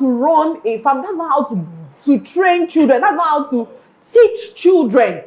to run a family. That's not how to train children. That's not how to teach children.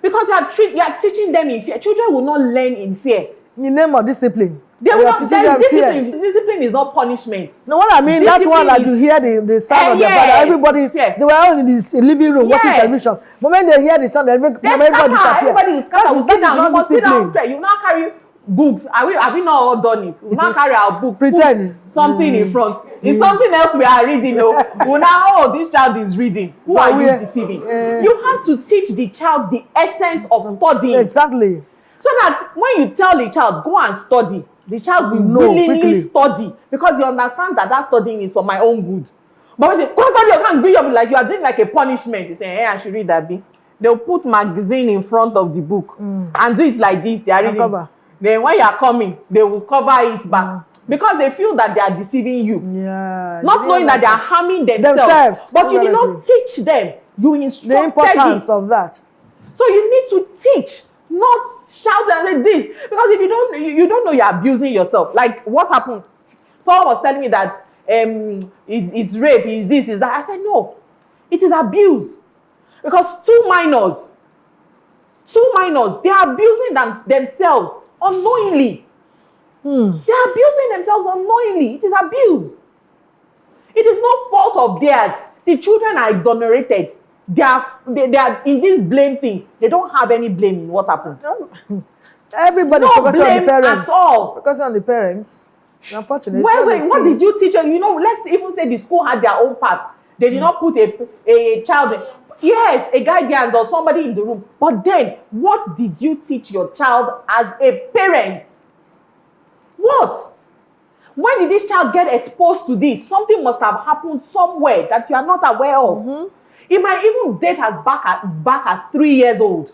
Because you are teaching them in fear. Children will not learn in fear. In the name of discipline. They will not. Discipline is not punishment. No, what I mean, that's one that you hear the sound of their father. Everybody, they were all in this living room watching television. But when they hear the sound, everybody disappear. Everybody is scattered. You must sit down. You now carry books. Have we not all done it? We now carry our book. Pretend. Something in front. It's something else we are reading. We now, this child is reading. Who are you deceiving? You have to teach the child the essence of studying. Exactly. So that when you tell the child, go and study, the child will willingly study because he understands that studying is for my own good. But when you say, go study, you can't bring up like you are doing like a punishment. You say, hey, I should read that book. They'll put magazine in front of the book and do it like this. They are reading. Cover. Then when you are coming, they will cover it back. Because they feel that they are deceiving you. Yeah. Not knowing that they are harming themselves. But you did not teach them. You instructed the importance of that. So you need to teach, not shout and say this. Because if you don't know, you're abusing yourself. Like what happened? Someone was telling me that it's rape, it's this, it's that. I said, no. It is abuse. Because two minors, they are abusing themselves unknowingly. They are abusing themselves unknowingly. It is abuse. It is no fault of theirs. The children are exonerated. They are in this blame thing. They don't have any blame in what happened. Everybody focuses on the parents. At all. Focusing on the parents. Unfortunately, what did you teach them? Let's even say the school had their own part. They did not put a child in. Yes, a guardian or somebody in the room. But then, what did you teach your child as a parent? What? When did this child get exposed to this? Something must have happened somewhere that you are not aware of. It might even date as back as 3 years old.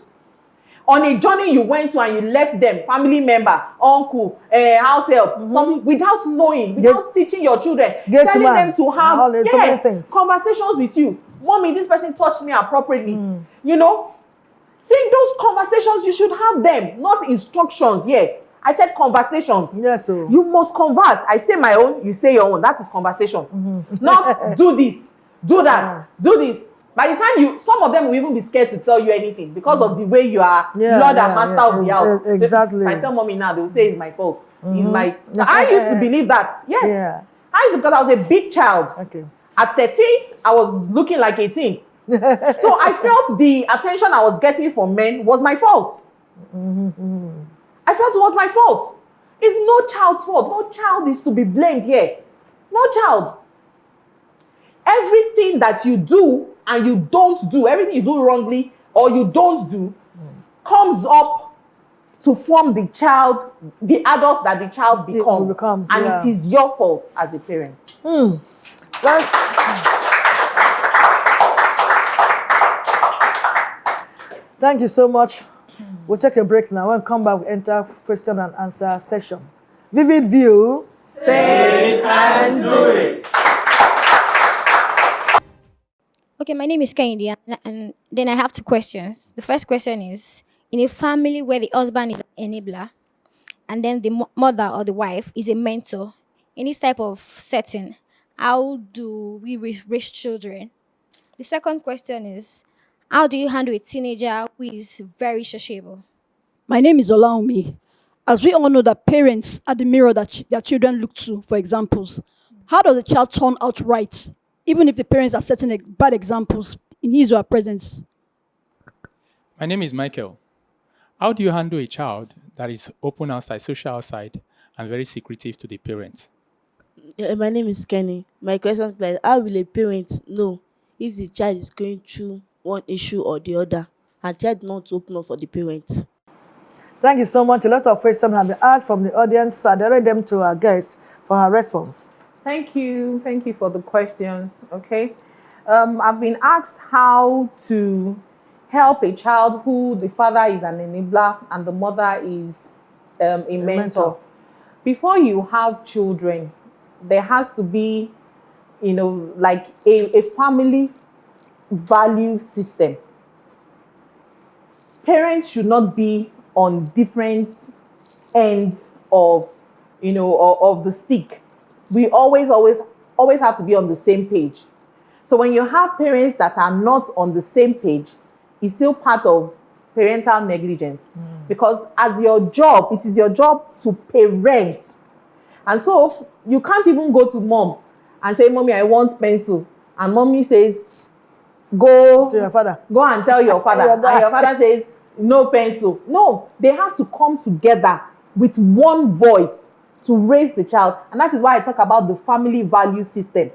On a journey you went to and you left them, family member, uncle, house help, something, without knowing, without teaching your children, telling them to have conversations with you. Mommy, this person touched me appropriately. Saying those conversations, you should have them, not instructions. I said conversations. Yes, sir. You must converse. I say my own, you say your own. That is conversation. Not do this, do that, do this. By the time some of them will even be scared to tell you anything because of the way you are Lord and Master of the house. Exactly. I tell mommy now, they will say it's my fault. It's my. I used to believe that. Yes. Yeah. Because I was a big child. Okay. At 13, I was looking like 18. So I felt the attention I was getting from men was my fault. I felt it was my fault. It's no child's fault. No child is to be blamed here. No child. Everything that you do and you don't do, everything you do wrongly or you don't do, comes up to form the child, the adult that the child becomes. And it is your fault as a parent. Thank you so much. We'll take a break now. When we come back, we enter question and answer session. Vivid View. Say it and do it. Okay, my name is Kennedy, and then I have two questions. The first question is, in a family where the husband is an enabler, and then the mother or the wife is a mentor, in this type of setting, how do we raise children? The second question is, how do you handle a teenager who is very sociable? My name is Olaomi. As we all know that parents are the mirror that their children look to for examples, how does a child turn out right, even if the parents are setting bad examples in his or her presence? My name is Michael. How do you handle a child that is open outside, social outside, and very secretive to the parents? My name is Kenny. My question is like, how will a parent know if the child is going through one issue or the other, and child not open up for the parents? Thank you so much. A lot of questions have been asked from the audience. I direct them to our guest for her response. Thank you. Thank you for the questions. Okay. I've been asked how to help a child who the father is an enabler and the mother is a mentor. Before you have children, there has to be, like a family value system. Parents should not be on different ends of, of the stick. We always always have to be on the same page. So when you have parents that are not on the same page, it's still part of parental negligence. Because as your job, it is your job to parent. And so you can't even go to mom and say, Mommy, I want pencil. And mommy says, go To your father. Go and tell your father. Your And dad. your father says, no pencil. No, they have to come together with one voice to raise the child. And that is why I talk about the family value system.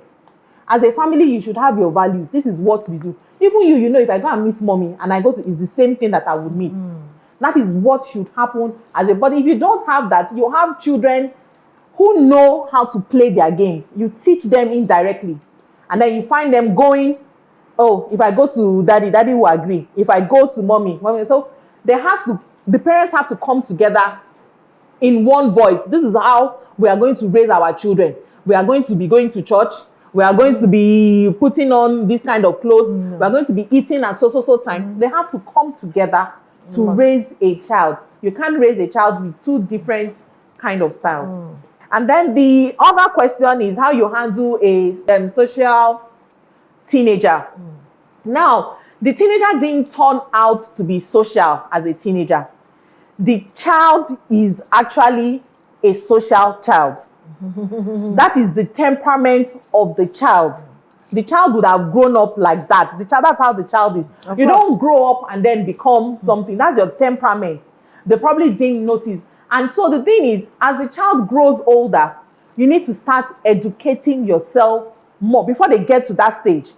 As a family, you should have your values. This is what we do. Even you know, if I go and meet mommy and I go to, it's the same thing that I would meet. That is what should happen as a body. If you don't have that, you have children who know how to play their games. You teach them indirectly. And then you find them going, oh, if I go to daddy, daddy will agree. If I go to mommy, mommy. So the parents have to come together in one voice. This is how we are going to raise our children. We are going to be going to church. We are going to be putting on this kind of clothes. We are going to be eating at so time. They have to come together to raise a child. You can't raise a child with two different kind of styles. And then the other question is how you handle a social teenager. Now, the teenager didn't turn out to be social as a teenager. The child is actually a social child. That is the temperament of the child. The child would have grown up like that. That's how the child is. You don't grow up and then become something. That's your temperament. They probably didn't notice. And so the thing is, as the child grows older, you need to start educating yourself more before they get to that stage.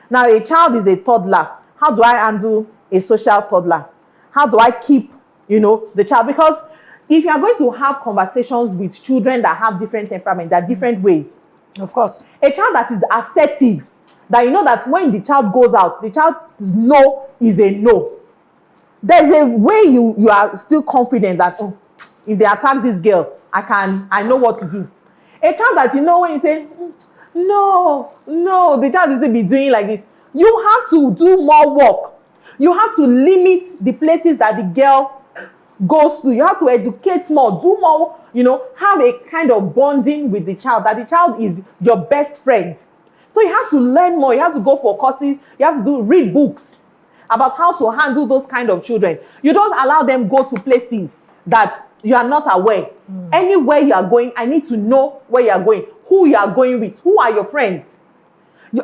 Now, a child is a toddler. How do I handle a social toddler? How do I keep, the child? Because if you are going to have conversations with children that have different temperament, there are different ways. Of course. A child that is assertive, that you know that when the child goes out, the child's no is a no. There's a way you are still confident that, oh, if they attack this girl, I know what to do. A child that when you say, no, the child is going to be doing like this. You have to do more work. You have to limit the places that the girl goes to. You have to educate more, do more, have a kind of bonding with the child, that the child is your best friend. So you have to learn more. You have to go for courses. You have to read books about how to handle those kind of children. You don't allow them go to places that you are not aware. Anywhere you are going, I need to know where you are going, who you are going with, who are your friends.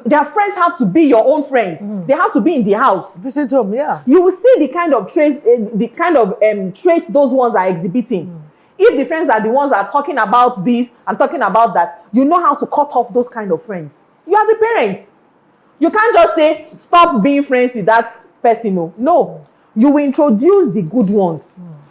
Their friends have to be your own friends. They have to be in the house. Visit them, yeah. You will see the kind of traits those ones are exhibiting. If the friends are the ones that are talking about this and talking about that, you know how to cut off those kind of friends. You are the parents. You can't just say, stop being friends with that person. No. You will introduce the good ones.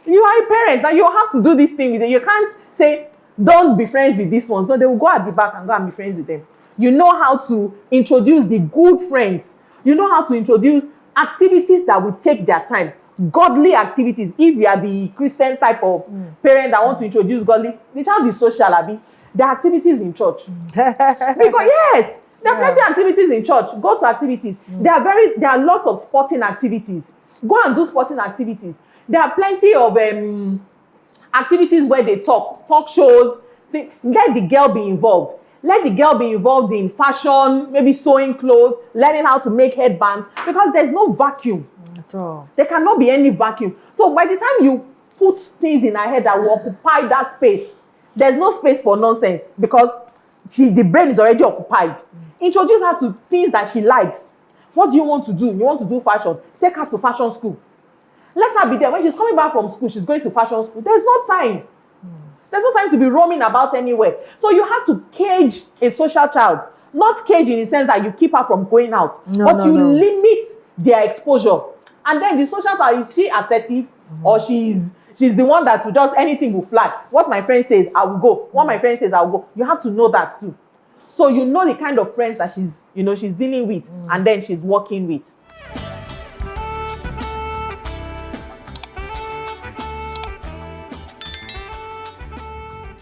You are a parent and you have to do this thing with them. You can't say, don't be friends with these ones. No, they will go at the back and go and be friends with them. You know how to introduce the good friends. You know how to introduce activities that will take their time. Godly activities. If you are the Christian type of parent that want to introduce godly, the child is social, Abi. There are activities in church. Because yes, there are plenty of activities in church. Go to activities. There are lots of sporting activities. Go and do sporting activities. There are plenty of activities where they talk shows. Let the girl be involved. Let the girl be involved in fashion, maybe sewing clothes, learning how to make headbands, because there's no vacuum. At all. There cannot be any vacuum. So by the time you put things in her head that will occupy that space, there's no space for nonsense, because the brain is already occupied. Introduce her to things that she likes. What do you want to do? You want to do fashion? Take her to fashion school. Let her be there. When she's coming back from school, she's going to fashion school. There's no time. There's no time to be roaming about anywhere. So you have to cage a social child. Not cage in the sense that you keep her from going out. But you limit their exposure. And then the social child, is she assertive? Or she's the one that will just, anything will fly. What my friend says, I will go. What my friend says, I will go. You have to know that too. So you know the kind of friends that she's dealing with and then she's working with.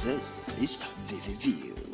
This is VVView.